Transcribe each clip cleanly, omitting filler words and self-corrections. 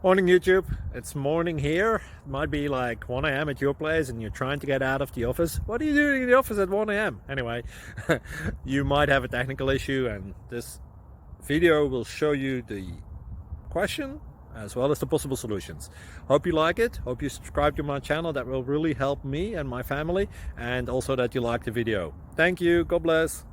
Morning YouTube, it's morning here. It might be like 1 a.m. at your place and you're trying to get out of the office. What are you doing in the office at 1 a.m.? Anyway, you might have a technical issue and this video will show you the question as well as the possible solutions. Hope you like it, hope you subscribe to my channel. That will really help me and my family, and also that you like the video. Thank you, God bless.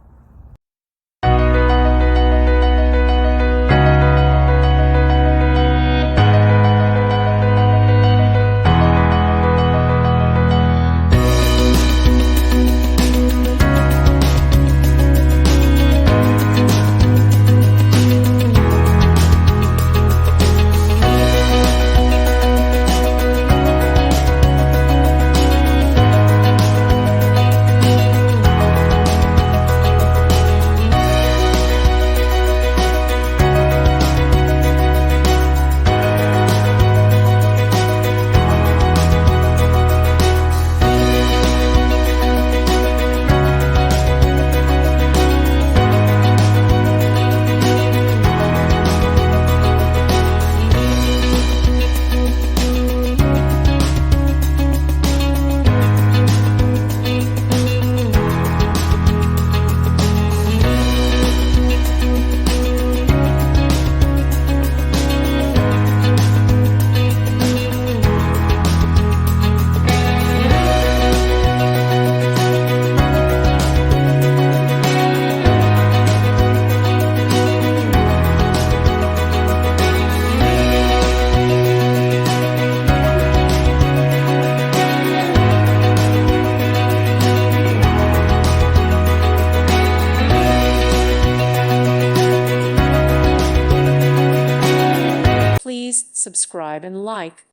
Please subscribe and like.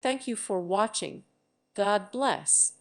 Thank you for watching. God bless.